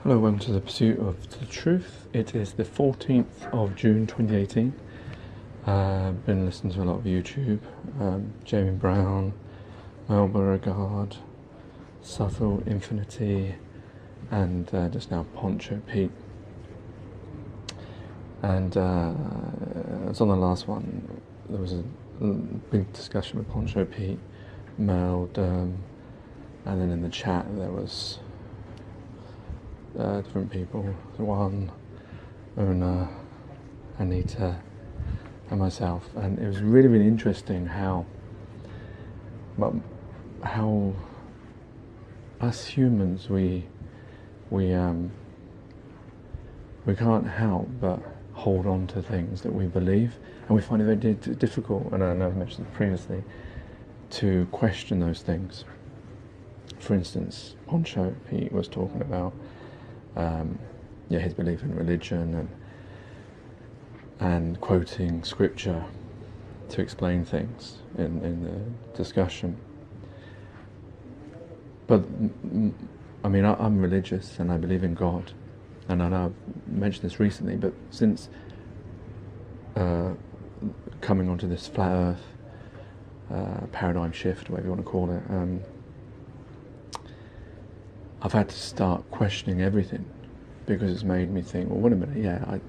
Hello, welcome to the Pursuit of the Truth. It is the 14th of June 2018. I've been listening to a lot of YouTube, Jamie Brown, Mel Beauregard, Subtle Infinity, and just now Poncho Pete. And it's on the last one. There was a big discussion with Poncho Pete, Mel, Derm, and then in the chat there was different people, Juan, Una, Anita, and myself, and it was really interesting how us humans we can't help but hold on to things that we believe, and we find it very difficult, and I know I've mentioned it previously, to question those things. For instance, Poncho Pete was talking about his belief in religion and quoting scripture to explain things in the discussion. But I mean, I'm religious and I believe in God, and I know I've mentioned this recently, but since coming onto this flat Earth paradigm shift, whatever you want to call it, I've had to start questioning everything, because it's made me think, well, wait a minute, I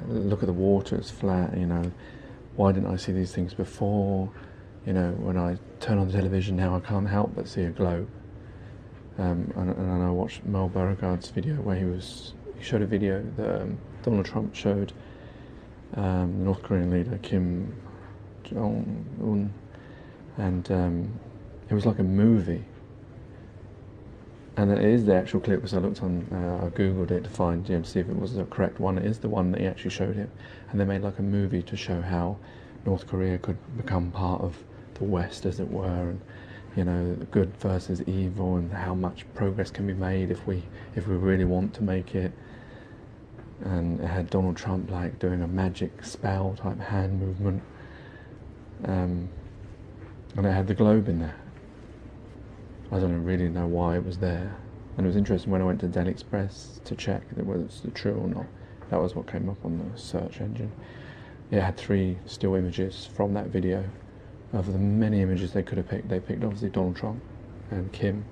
look at the water, it's flat, why didn't I see these things before? When I turn on the television now, I can't help but see a globe. And I watched Mel Beauregard's video where he showed a video that Donald Trump showed the North Korean leader Kim Jong-un, and it was like a movie. And it is the actual clip, because I looked on, I googled it to find, to see if it was the correct one. It is the one that he actually showed him, and they made like a movie to show how North Korea could become part of the West, as it were, and good versus evil, and how much progress can be made if we really want to make it. And it had Donald Trump like doing a magic spell type hand movement, and it had the globe in there. I don't really know why it was there, and it was interesting when I went to Daily Express to check whether it's true or not. That was what came up on the search engine. It had 3 still images from that video. Of the many images they could have picked, they picked obviously Donald Trump and Kim,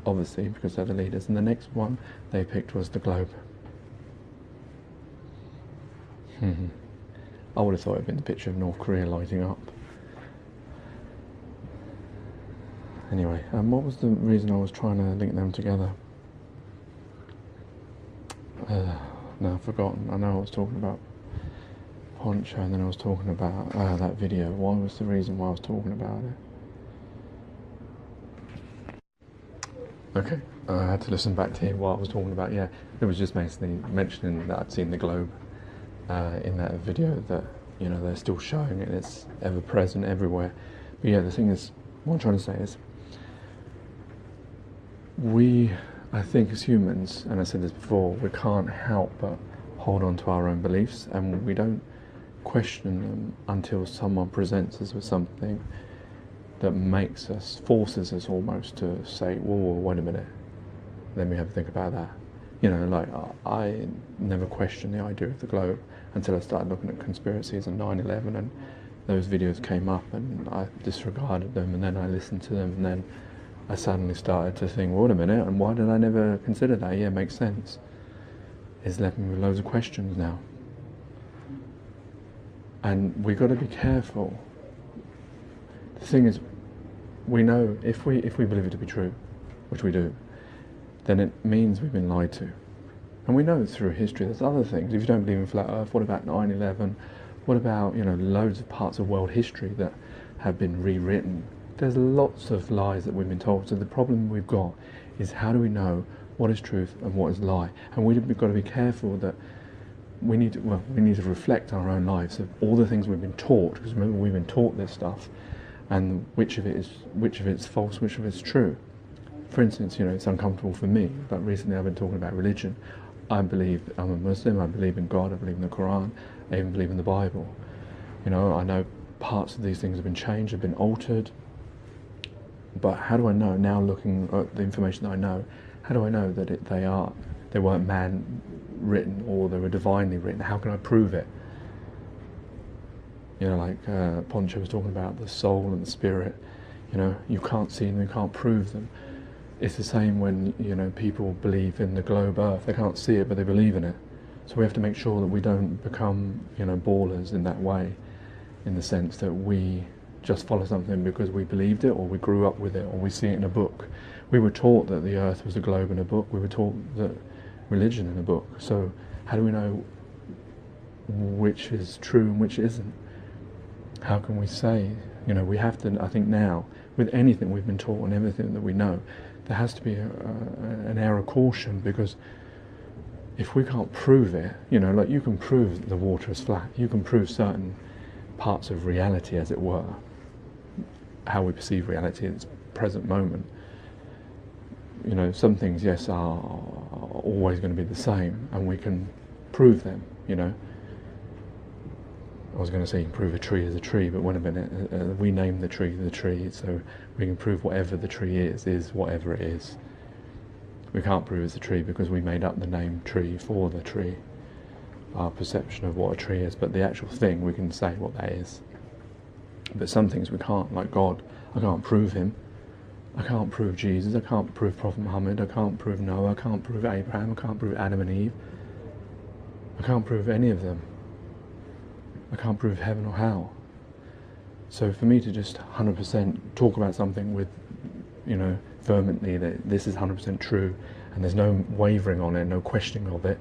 obviously, because they're the leaders, and the next one they picked was the globe. I would have thought it had been the picture of North Korea lighting up. Anyway, what was the reason I was trying to link them together? No, I've forgotten. I know I was talking about Poncho, and then I was talking about that video. What was the reason why I was talking about it? Okay, I had to listen back to hear what I was talking about. Yeah, it was just basically mentioning that I'd seen the globe in that video, that they're still showing it. It's ever present everywhere. But yeah, the thing is, what I'm trying to say is, I think as humans, and I said this before, we can't help but hold on to our own beliefs, and we don't question them until someone presents us with something that forces us almost to say, whoa, wait a minute, let me have a think about that. I never questioned the idea of the globe until I started looking at conspiracies and 9/11, and those videos came up and I disregarded them, and then I listened to them, and then I suddenly started to think, wait a minute, and why did I never consider that? Yeah, it makes sense. It's left me with loads of questions now. And we've got to be careful. The thing is, we know if we believe it to be true, which we do, then it means we've been lied to. And we know through history there's other things. If you don't believe in flat Earth, what about 9/11? What about loads of parts of world history that have been rewritten? There's lots of lies that we've been told. So the problem we've got is, how do we know what is truth and what is lie? And we've got to be careful that we need to reflect our own lives of all the things we've been taught, because remember, we've been taught this stuff, and which of it's false, which of it's true. For instance, it's uncomfortable for me, but recently I've been talking about religion. I'm a Muslim, I believe in God, I believe in the Quran, I even believe in the Bible. I know parts of these things have been changed, have been altered, but how do I know, now looking at the information that I know, how do I know that they are they weren't man written or they were divinely written. How can I prove it? You know, like Poncho was talking about the soul and the spirit. You know, you can't see them, you can't prove them. It's the same when, you know, people believe in the globe Earth. They can't see it, but they believe in it. So we have to make sure that we don't become, you know, ballers in that way, in the sense that we just follow something because we believed it, or we grew up with it, or we see it in a book. We were taught that the Earth was a globe in a book. We were taught that religion in a book. So how do we know which is true and which isn't? How can we say? You know, we have to, I think now, with anything we've been taught and everything that we know, there has to be an air of caution, because if we can't prove it, you know, like you can prove the water is flat, you can prove certain parts of reality, as it were, how we perceive reality at its present moment. You know, some things, yes, are always going to be the same, and we can prove them, you know. I was going to say you can prove a tree is a tree, but wait a minute, we named the tree, so we can prove whatever the tree is whatever it is. We can't prove it's a tree because we made up the name tree for the tree, our perception of what a tree is, but the actual thing, we can say what that is. But some things we can't, like God. I can't prove him. I can't prove Jesus, I can't prove Prophet Muhammad, I can't prove Noah, I can't prove Abraham, I can't prove Adam and Eve. I can't prove any of them. I can't prove heaven or hell. So for me to just 100% talk about something with, you know, vehemently that this is 100% true and there's no wavering on it, no questioning of it,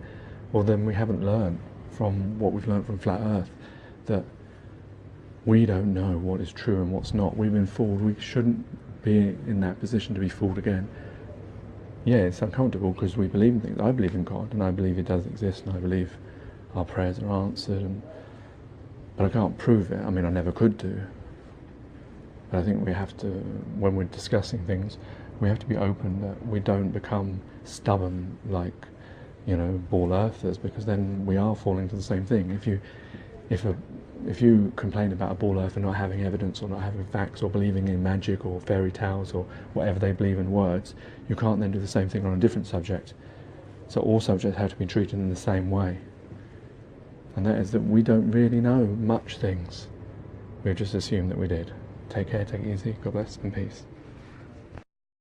well then we haven't learned from what we've learned from Flat Earth, that we don't know what is true and what's not. We've been fooled. We shouldn't be in that position to be fooled again. Yeah, it's uncomfortable because we believe in things. I believe in God and I believe it does exist, and I believe our prayers are answered, but I can't prove it. I mean, I never could do. But I think we have to, when we're discussing things, we have to be open that we don't become stubborn like, you know, ball earthers, because then we are falling to the same thing. If you complain about a ball earther not having evidence or not having facts or believing in magic or fairy tales or whatever they believe in words, you can't then do the same thing on a different subject. So all subjects have to be treated in the same way. And that is that we don't really know much things. We just assume that we did. Take care, take it easy, God bless, and peace.